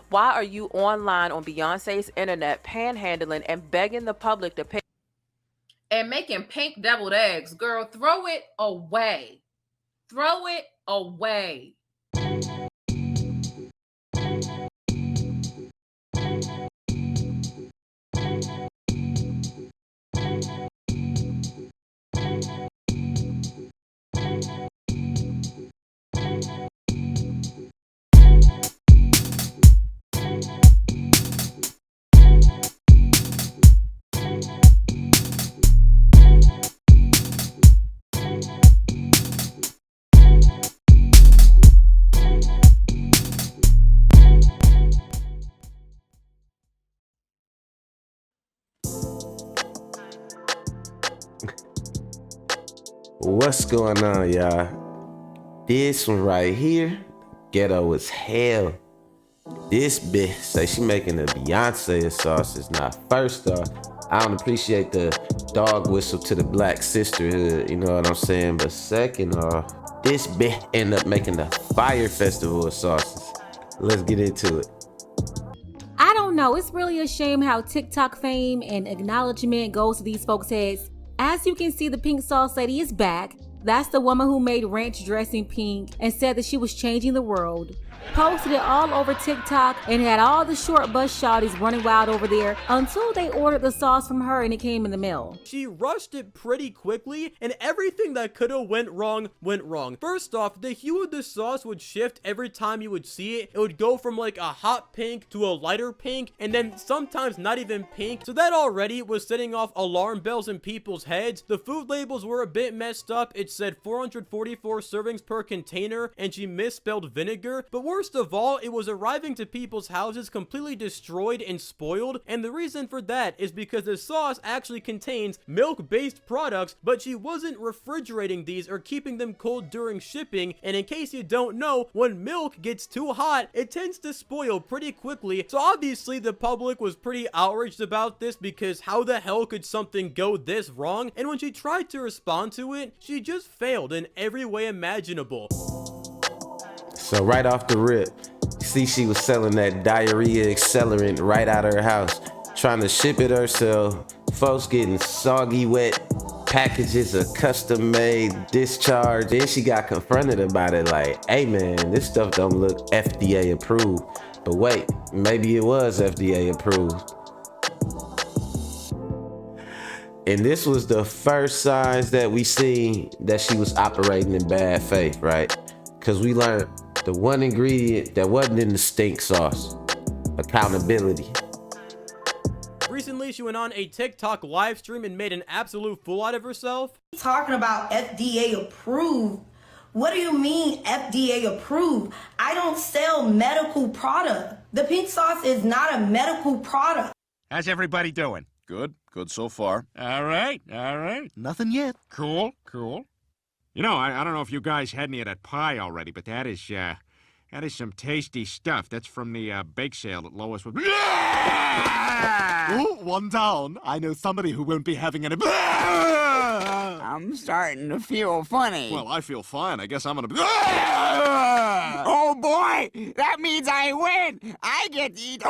Why are you online on Beyonce's internet panhandling and begging the public to pay and making pink deviled eggs? Girl, throw it away. Throw it away. What's going on, y'all? This one right here, ghetto as hell. This bitch say she making the Beyonce sauces. Now, first off, I don't appreciate the dog whistle to the black sisterhood, you know what I'm saying? But second off, this bitch end up making the Fire Festival of sauces. Let's get into it. I don't know. It's really a shame how TikTok fame and acknowledgement goes to these folks' heads. As you can see, the pink sauce lady is back. That's the woman who made ranch dressing pink and said that she was changing the world. Posted it all over TikTok and had all the short bus shawties running wild over there until they ordered the sauce from her and it came in the mail. She rushed it pretty quickly and everything that could have went wrong. First off, the hue of the sauce would shift every time you would see it. It would go from like a hot pink to a lighter pink and then sometimes not even pink. So that already was setting off alarm bells in people's heads. The food labels were a bit messed up. It said 444 servings per container and she misspelled vinegar. But worst of all, it was arriving to people's houses completely destroyed and spoiled, and the reason for that is because the sauce actually contains milk-based products, but she wasn't refrigerating these or keeping them cold during shipping. And in case you don't know, when milk gets too hot, it tends to spoil pretty quickly. So obviously the public was pretty outraged about this because how the hell could something go this wrong? And when she tried to respond to it, she just failed in every way imaginable. So right off the rip, see she was selling that diarrhea accelerant right out of her house, trying to ship it herself. Folks getting soggy wet packages of custom made discharge. Then she got confronted about it like, hey man, this stuff don't look FDA approved. But wait, maybe it was FDA approved. And this was the first signs that we seen that she was operating in bad faith, right? Because we learned the one ingredient that wasn't in the stink sauce: accountability. Recently, she went on a TikTok live stream and made an absolute fool out of herself. Talking about FDA approved. What do you mean FDA approved? I don't sell medical product. The pink sauce is not a medical product. How's everybody doing? Good so far. All right. Nothing yet. Cool. You know, I don't know if you guys had any of that pie already, but that is some tasty stuff. That's from the bake sale that Lois was... Ooh, one down. I know somebody who won't be having any... I'm starting to feel funny. Well, I feel fine. I guess I'm gonna... Oh boy! That means I win! I get to eat...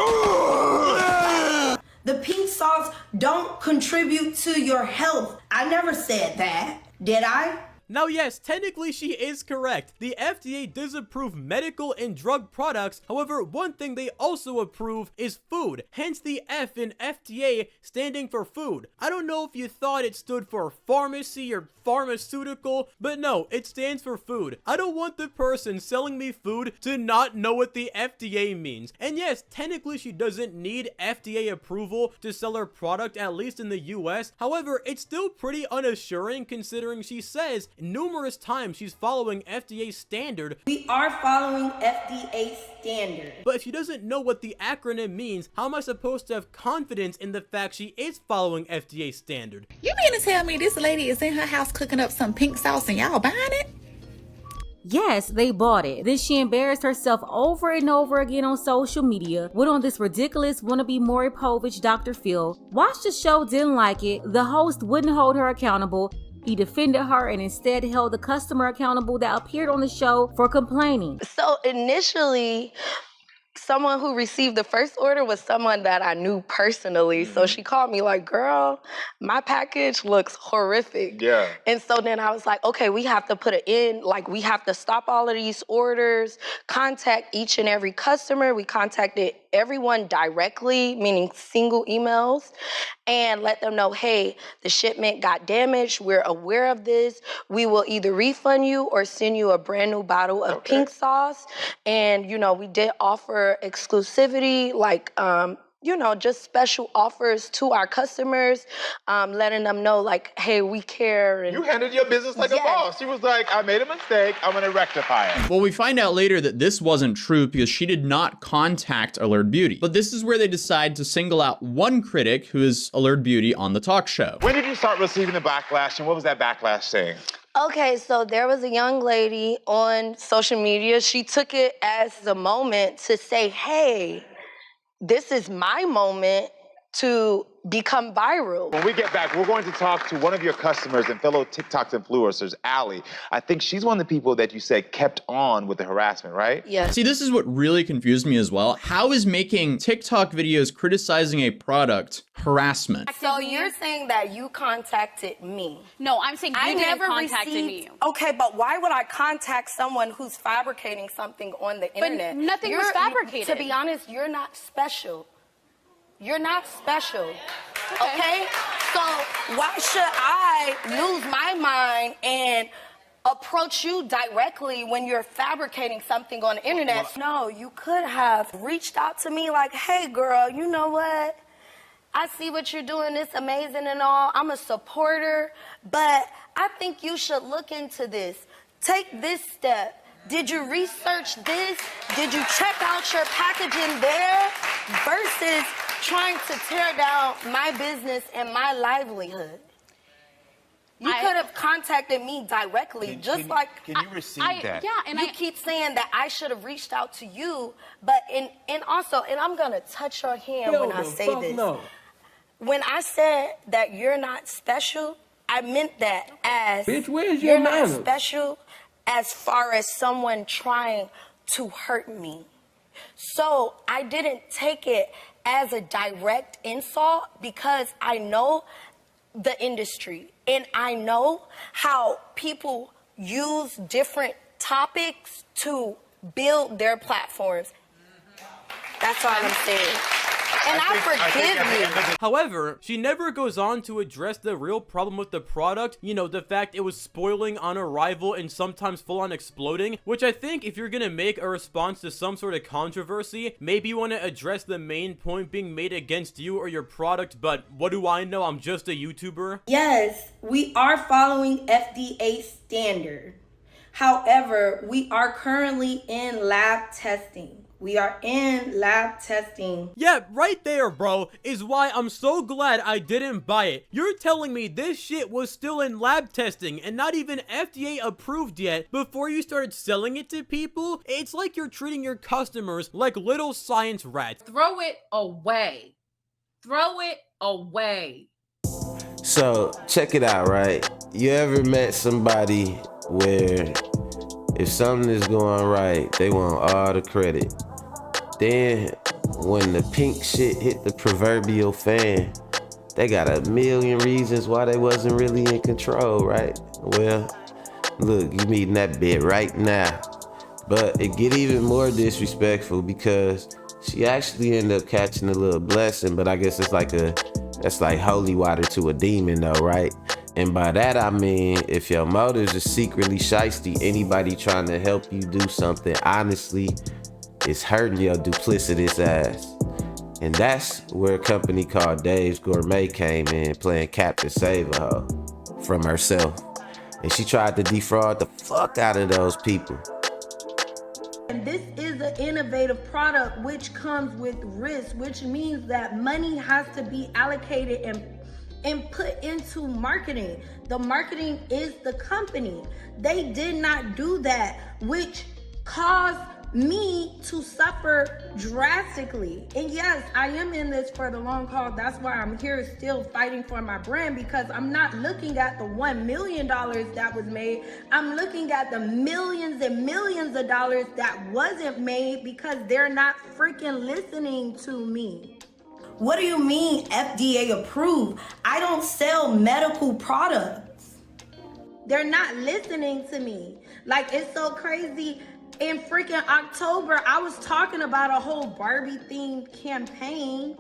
The pink sauce don't contribute to your health. I never said that. Did I? Now yes, technically she is correct. The FDA does approve medical and drug products. However, one thing they also approve is food. Hence the F in FDA standing for food. I don't know if you thought it stood for pharmacy or pharmaceutical, but no, it stands for food. I don't want the person selling me food to not know what the FDA means. And yes, technically she doesn't need FDA approval to sell her product, at least in the US. However, it's still pretty unassuring considering she says numerous times she's following FDA standard. We are following FDA standard. But if she doesn't know what the acronym means, how am I supposed to have confidence in the fact she is following FDA standard? You mean to tell me this lady is in her house cooking up some pink sauce and y'all buying it? Yes, they bought it. Then she embarrassed herself over and over again on social media, went on this ridiculous wannabe Maury Povich Dr. Phil, watched the show, didn't like it, the host wouldn't hold her accountable, he defended her and instead held the customer accountable that appeared on the show for complaining. So initially, someone who received the first order was someone that I knew personally. So she called me like, girl, my package looks horrific. Yeah. And so then I was like, okay, we have to put it in, like we have to stop all of these orders, contact each and every customer. We contacted everyone directly, meaning single emails, and let them know, hey, the shipment got damaged. We're aware of this. We will either refund you or send you a brand new bottle of pink sauce. And, you know, we did offer exclusivity, like, you know, just special offers to our customers, letting them know, like, hey, we care. And you handled your business like a boss. She was like, I made a mistake. I'm going to rectify it. Well, we find out later that this wasn't true because she did not contact Allured Beauty. But this is where they decide to single out one critic, who is Allured Beauty, on the talk show. When did you start receiving the backlash, and what was that backlash saying? Okay, so there was a young lady on social media. She took it as a moment to say, hey, this is my moment to become viral. When we get back, we're going to talk to one of your customers and fellow TikTok influencers, Allie. I think she's one of the people that you said kept on with the harassment, right? Yeah. See, this is what really confused me as well. How is making TikTok videos criticizing a product harassment? So you're saying that you contacted me? No, I'm saying you didn't contact me. Okay, but why would I contact someone who's fabricating something on the internet? Nothing was fabricated. To be honest, you're not special. You're not special, okay? So why should I lose my mind and approach you directly when you're fabricating something on the internet? No, you could have reached out to me like, hey girl, you know what? I see what you're doing, it's amazing and all. I'm a supporter, but I think you should look into this. Take this step. Did you research this? Did you check out your packaging there? Versus trying to tear down my business and my livelihood. You could have contacted me directly, Can you receive that? Yeah, and you keep saying that I should have reached out to you, but and I'm gonna touch your hand when I say this. No. When I said that you're not special, I meant that as Bitch, where's you're your not manners? special as far as someone trying to hurt me. So I didn't take it as a direct insult because I know the industry and I know how people use different topics to build their platforms. That's all I'm saying. And I forgive you. However, she never goes on to address the real problem with the product, you know, the fact it was spoiling on arrival and sometimes full on exploding, which I think if you're gonna make a response to some sort of controversy, maybe you want to address the main point being made against you or your product, but what do I know? I'm just a YouTuber. Yes, we are following FDA standard. However, we are currently in lab testing. We are in lab testing. Yeah, right there, bro, is why I'm so glad I didn't buy it. You're telling me this shit was still in lab testing and not even FDA approved yet before you started selling it to people? It's like you're treating your customers like little science rats. Throw it away. Throw it away. So, check it out, right? You ever met somebody where if something is going right, they want all the credit? Then, when the pink shit hit the proverbial fan, they got a million reasons why they wasn't really in control, right? Well, look, you meeting that bit right now. But it get even more disrespectful because she actually ended up catching a little blessing, but I guess that's like holy water to a demon though, right? And by that I mean, if your motives are secretly shiesty, anybody trying to help you do something honestly is hurting your duplicitous ass. And that's where a company called Dave's Gourmet came in, playing Captain Save-A-Ho from herself. And she tried to defraud the fuck out of those people. And this is an innovative product which comes with risk, which means that money has to be allocated and put into marketing. The marketing is the company. They did not do that, which caused me to suffer drastically. And yes, I am in this for the long haul. That's why I'm here still fighting for my brand, because I'm not looking at the $1 million that was made. I'm looking at the millions and millions of dollars that wasn't made because they're not freaking listening to me. What do you mean FDA approved? I don't sell medical products. They're not listening to me. Like, it's so crazy. In freaking October, I was talking about a whole Barbie themed campaign.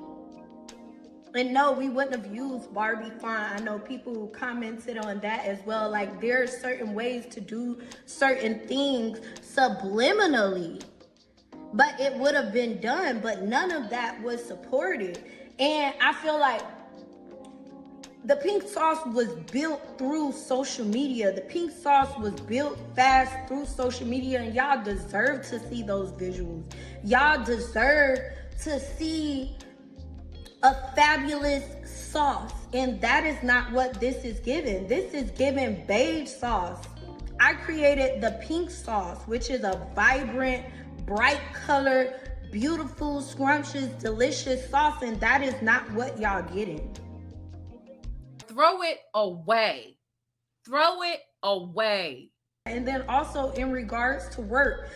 And no, we wouldn't have used Barbie font. I know people who commented on that as well. Like, there are certain ways to do certain things subliminally. But it would have been done, but none of that was supported. And I feel like the pink sauce was built through social media. The pink sauce was built fast through social media, and y'all deserve to see those visuals. Y'all deserve to see a fabulous sauce, and that is not what this is giving. This is giving beige sauce. I created the pink sauce, which is a vibrant, bright colored, beautiful, scrumptious, delicious sauce, and that is not what y'all getting. Throw it away. Throw it away. And then also in regards to work,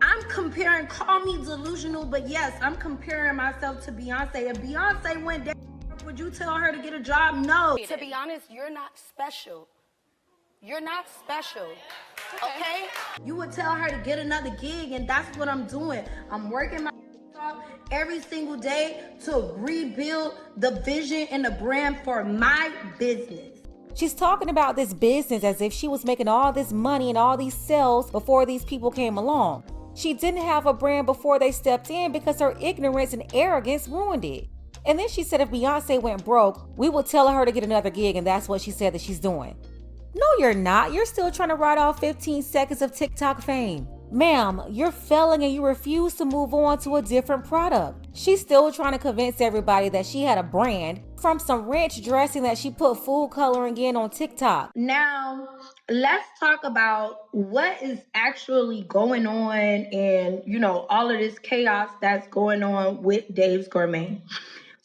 I'm comparing, call me delusional, but yes, I'm comparing myself to Beyonce. If Beyonce went down, would you tell her to get a job? No. To be honest, you're not special. You're not special. Okay? You would tell her to get another gig, and that's what I'm doing. I'm working my off every single day to rebuild the vision and the brand for my business. She's talking about this business as if she was making all this money and all these sales before these people came along. She didn't have a brand before they stepped in because her ignorance and arrogance ruined it. And then she said if Beyonce went broke, we would tell her to get another gig, and that's what she said that she's doing. No, you're not. You're still trying to ride off 15 seconds of TikTok fame. Ma'am, you're failing and you refuse to move on to a different product. She's still trying to convince everybody that she had a brand from some ranch dressing that she put food coloring in on TikTok. Now, let's talk about what is actually going on and, all of this chaos that's going on with Dave's Gourmet.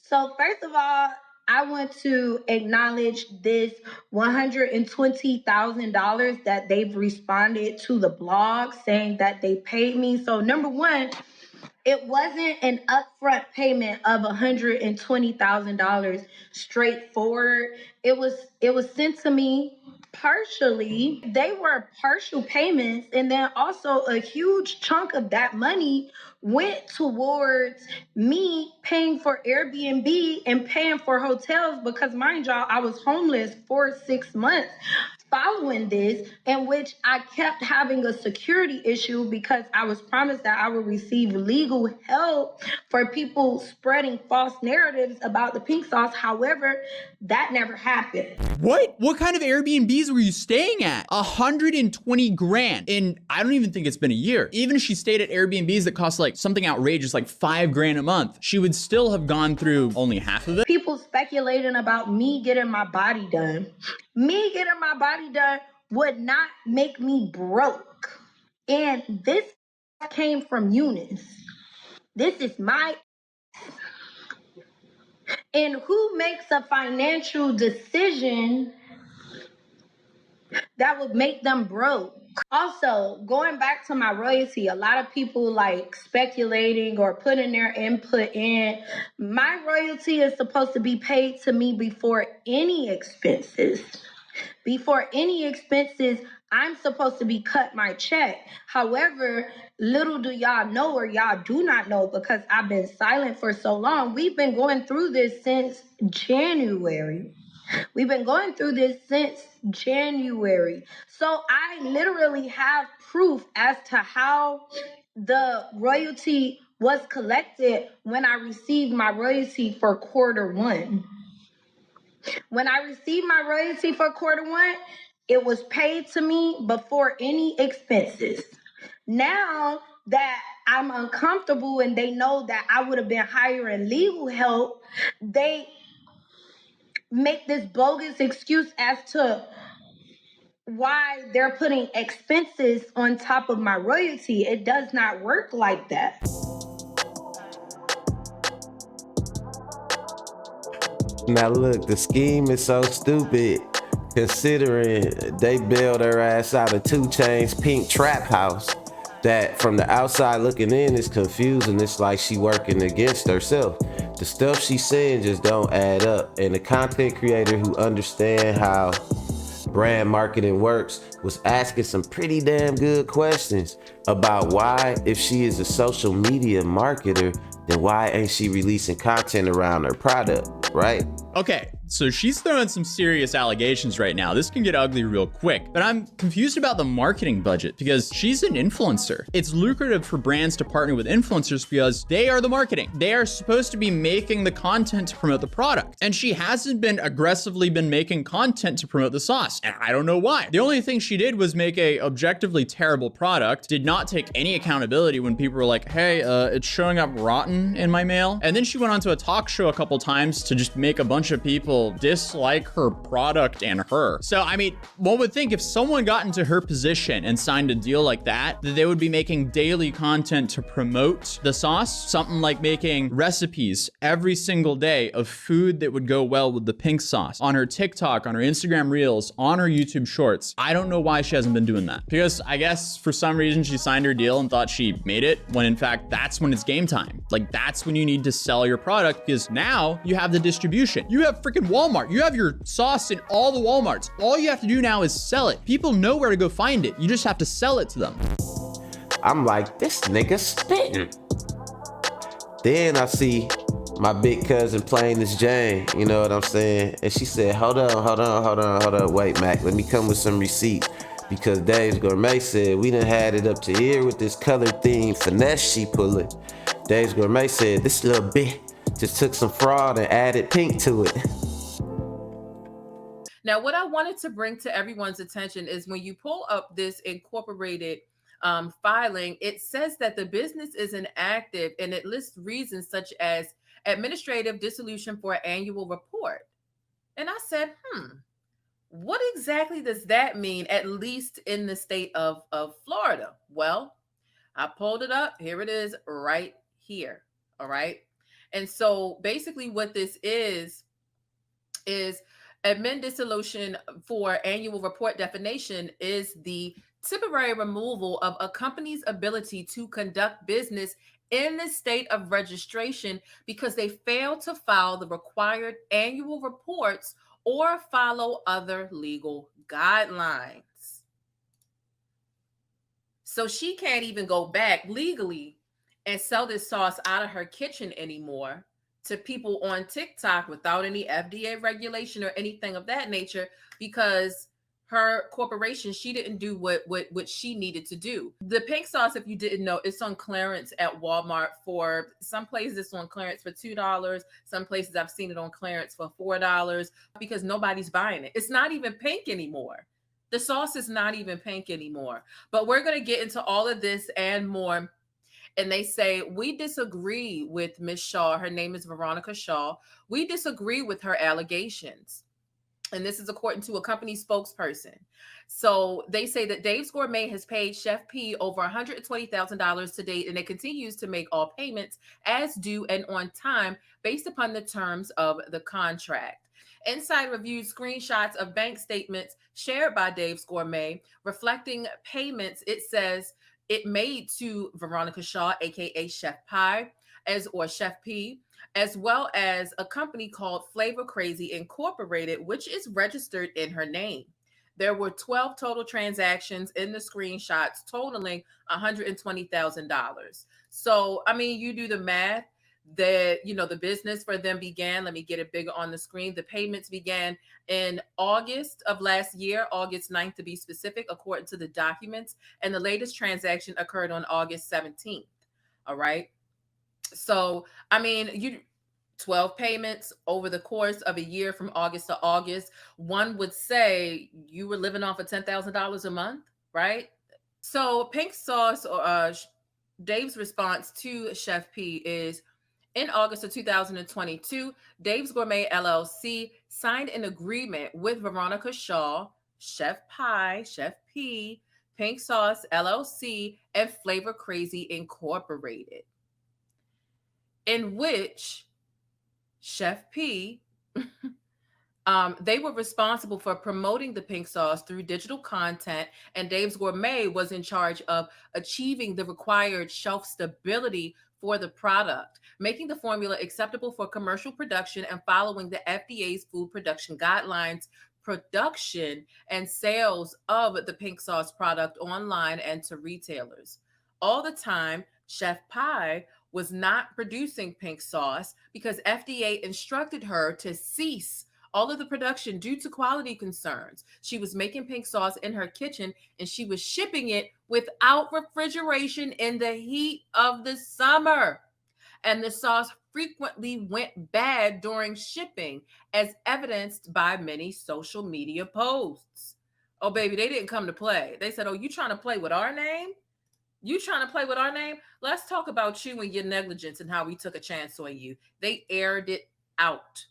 So first of all, I want to acknowledge this $120,000 that they've responded to the blog saying that they paid me. So number one, it wasn't an upfront payment of $120,000 straightforward. It was sent to me partially. They were partial payments, and then also a huge chunk of that money went towards me paying for Airbnb and paying for hotels because, mind y'all, I was homeless for 6 months following this, in which I kept having a security issue because I was promised that I would receive legal help for people spreading false narratives about the pink sauce. However, that never happened. What kind of Airbnbs were you staying at? 120 grand. And I don't even think it's been a year. Even if she stayed at Airbnbs that cost like something outrageous, like 5 grand a month, she would still have gone through only half of it. People speculating about me getting my body done. Me getting my body done would not make me broke. And this came from Eunice. This is my... And who makes a financial decision that would make them broke? Also, going back to my royalty, a lot of people like speculating or putting their input in. My royalty is supposed to be paid to me before any expenses. Before any expenses, I'm supposed to be cut my check. However, little do y'all know, or y'all do not know because I've been silent for so long. We've been going through this since January. We've been going through this since January. So I literally have proof as to how the royalty was collected when I received my royalty for Q1. When I received my royalty for Q1, it was paid to me before any expenses. Now that I'm uncomfortable and they know that I would have been hiring legal help, they make this bogus excuse as to why they're putting expenses on top of my royalty. It does not work like that. Now look, the scheme is so stupid considering they bailed her ass out of 2 Chainz pink trap house that from the outside looking in is confusing. It's like she working against herself. The stuff she's saying just don't add up. And the content creator who understand how brand marketing works was asking some pretty damn good questions about why, if she is a social media marketer, then why ain't she releasing content around her product, right? Okay, so she's throwing some serious allegations right now. This can get ugly real quick, but I'm confused about the marketing budget because she's an influencer. It's lucrative for brands to partner with influencers because they are the marketing. They are supposed to be making the content to promote the product. And she hasn't been aggressively making content to promote the sauce. And I don't know why. The only thing she did was make a objectively terrible product, did not take any accountability when people were like, hey, it's showing up rotten in my mail. And then she went on to a talk show a couple times to just make a bunch of people dislike her product and her. So, I mean, one would think if someone got into her position and signed a deal like that they would be making daily content to promote the sauce. Something like making recipes every single day of food that would go well with the pink sauce on her TikTok, on her Instagram Reels, on her YouTube Shorts. I don't know why she hasn't been doing that. Because I guess for some reason she signed her deal and thought she made it, when in fact that's when it's game time. Like, that's when you need to sell your product, because now you have the distribution. You have freaking Walmart. You have your sauce in all the Walmarts. All you have to do now is sell it. People know where to go find it. You just have to sell it to them. I'm like, this nigga spitting. Then I see my big cousin playing this Jane, you know what I'm saying? And she said, hold on, wait, Mac, let me come with some receipts. Because Dave's Gourmet said we done had it up to here with this color theme finesse she pulling. Dave's Gourmet said this little bit just took some fraud and added pink to it. Now, what I wanted to bring to everyone's attention is when you pull up this incorporated filing, it says that the business is inactive and it lists reasons such as administrative dissolution for annual report. And I said, what exactly does that mean, at least in the state of Florida? Well, I pulled it up. Here it is right here. All right. And so basically what this is admin dissolution for annual report definition is the temporary removal of a company's ability to conduct business in the state of registration because they fail to file the required annual reports or follow other legal guidelines. So she can't even go back legally and sell this sauce out of her kitchen anymore to people on TikTok without any FDA regulation or anything of that nature, because her corporation, she didn't do what she needed to do. The pink sauce, if you didn't know, it's on clearance at Walmart. For some places it's on clearance for $2. Some places I've seen it on clearance for $4 because nobody's buying it. It's not even pink anymore. The sauce is not even pink anymore. But we're going to get into all of this and more. And they say, we disagree with Ms. Shaw. Her name is Veronica Shaw. We disagree with her allegations. And this is according to a company spokesperson. So they say that Dave's Gourmet has paid Chef P over $120,000 to date, and it continues to make all payments as due and on time based upon the terms of the contract. Inside reviewed screenshots of bank statements shared by Dave's Gourmet reflecting payments. It says it made to Veronica Shaw, aka Chef Pie, or Chef P, as well as a company called Flavor Crazy Incorporated, which is registered in her name. There were 12 total transactions in the screenshots totaling $120,000. So, I mean, you do the math that, the business for them began, let me get it bigger on the screen. The payments began in August of last year, August 9th to be specific, according to the documents. And the latest transaction occurred on August 17th. All right. So, I mean, 12 payments over the course of a year from August to August. One would say you were living off of $10,000 a month, right? So pink sauce, or Dave's response to Chef P is, in August of 2022, Dave's Gourmet LLC signed an agreement with Veronica Shaw, Chef Pie, Chef P, Pink Sauce LLC, and Flavor Crazy Incorporated, in which Chef P they were responsible for promoting the pink sauce through digital content, and Dave's Gourmet was in charge of achieving the required shelf stability for the product, making the formula acceptable for commercial production and following the FDA's food production guidelines. Production and sales of the pink sauce product online and to retailers. All the time, Chef Pie was not producing pink sauce because FDA instructed her to cease all of the production due to quality concerns. She was making pink sauce in her kitchen and she was shipping it without refrigeration in the heat of the summer. And the sauce frequently went bad during shipping, as evidenced by many social media posts. Oh, baby, they didn't come to play. They said, oh, you trying to play with our name? You trying to play with our name? Let's talk about you and your negligence and how we took a chance on you. They aired it out.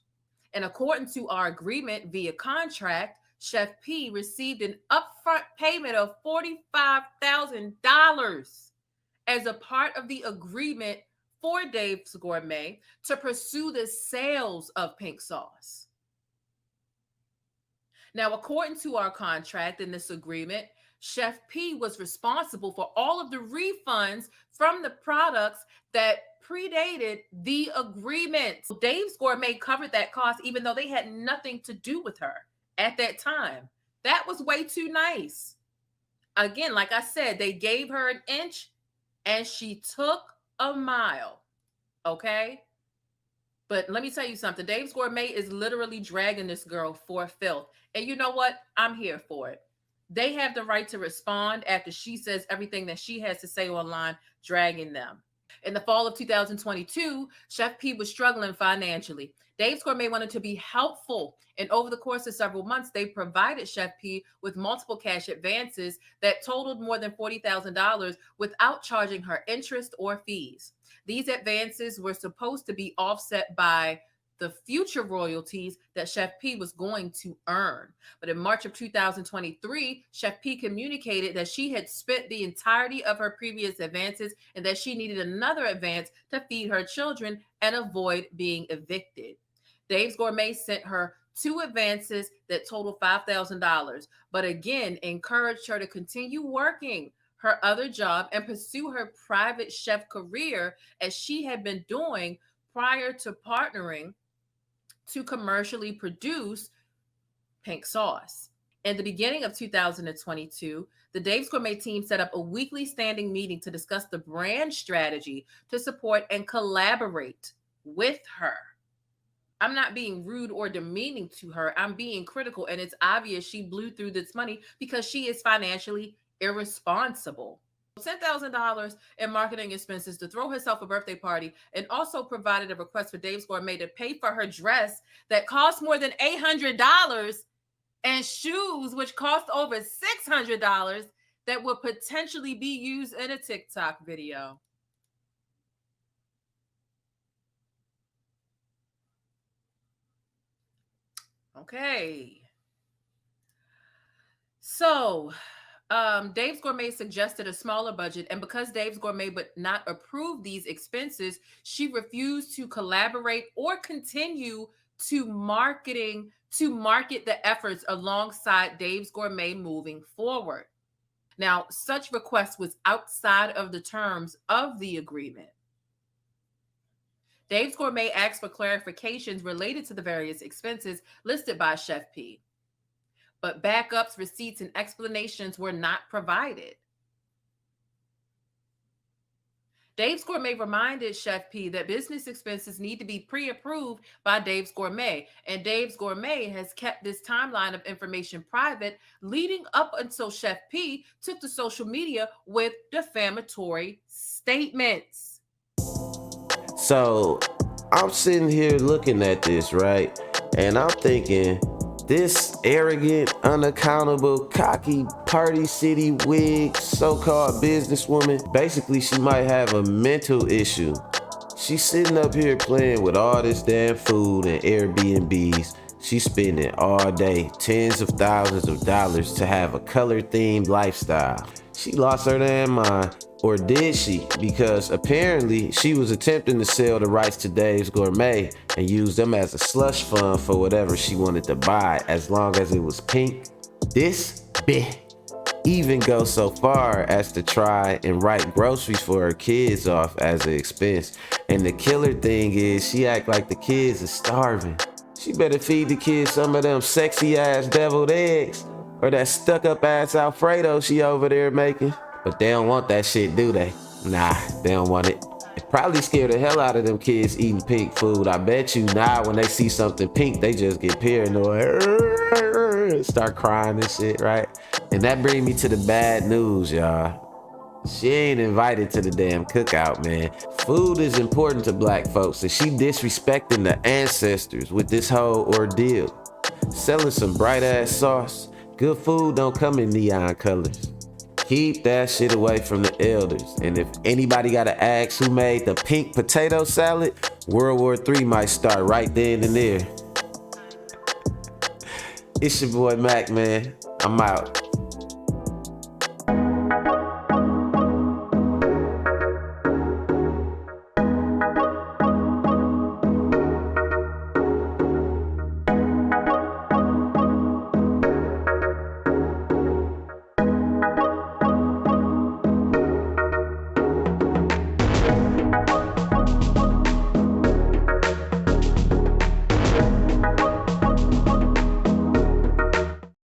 And according to our agreement via contract, Chef P received an upfront payment of $45,000 as a part of the agreement for Dave's Gourmet to pursue the sales of pink sauce. Now, according to our contract in this agreement, Chef P was responsible for all of the refunds from the products that predated the agreement. Dave's Gourmet covered that cost even though they had nothing to do with her at that time. That was way too nice. Again, like I said, they gave her an inch and she took a mile. Okay? But let me tell you something. Dave's Gourmet is literally dragging this girl for filth. And you know what? I'm here for it. They have the right to respond after she says everything that she has to say online, dragging them. In the fall of 2022, Chef P was struggling financially. Dave's Gourmet wanted to be helpful, and over the course of several months, they provided Chef P with multiple cash advances that totaled more than $40,000 without charging her interest or fees. These advances were supposed to be offset by the future royalties that Chef P was going to earn. But in March of 2023, Chef P communicated that she had spent the entirety of her previous advances and that she needed another advance to feed her children and avoid being evicted. Dave's Gourmet sent her 2 advances that totaled $5,000, but again encouraged her to continue working her other job and pursue her private chef career as she had been doing prior to partnering to commercially produce pink sauce. In the beginning of 2022, the Dave's Gourmet team set up a weekly standing meeting to discuss the brand strategy to support and collaborate with her. I'm not being rude or demeaning to her. I'm being critical, and it's obvious she blew through this money because she is financially irresponsible. $10,000 in marketing expenses to throw herself a birthday party, and also provided a request for Dave's Gourmet to pay for her dress that cost more than $800 and shoes which cost over $600 that would potentially be used in a TikTok video. Okay. So Dave's Gourmet suggested a smaller budget, and because Dave's Gourmet would not approve these expenses, she refused to collaborate or continue to market the efforts alongside Dave's Gourmet moving forward. Now, such request was outside of the terms of the agreement. Dave's Gourmet asked for clarifications related to the various expenses listed by Chef P, but backups, receipts, and explanations were not provided. Dave's Gourmet reminded Chef P that business expenses need to be pre-approved by Dave's Gourmet, and Dave's Gourmet has kept this timeline of information private, leading up until Chef P took to social media with defamatory statements. So I'm sitting here looking at this, right? And I'm thinking, this arrogant, unaccountable, cocky, Party City wig, so-called businesswoman, basically she might have a mental issue. She's sitting up here playing with all this damn food and Airbnbs, She's spending all day tens of thousands of dollars to have a color-themed lifestyle. She lost her damn mind. Or did she? Because apparently she was attempting to sell the rights to Dave's Gourmet and use them as a slush fund for whatever she wanted to buy, as long as it was pink. This bitch even goes so far as to try and write groceries for her kids off as an expense. And the killer thing is, she act like the kids are starving. She better feed the kids some of them sexy ass deviled eggs or that stuck up ass Alfredo she over there making. But they don't want that shit, do they? Nah, they don't want it. It probably scared the hell out of them kids eating pink food. I bet you now when they see something pink, they just get paranoid. Start crying and shit, right? And that brings me to the bad news, y'all. She ain't invited to the damn cookout, man. Food is important to black folks, and she disrespecting the ancestors with this whole ordeal. Selling some bright ass sauce. Good food don't come in neon colors. Keep that shit away from the elders. And if anybody gotta ask who made the pink potato salad, World War III might start right then and there. It's your boy Mac, man. I'm out.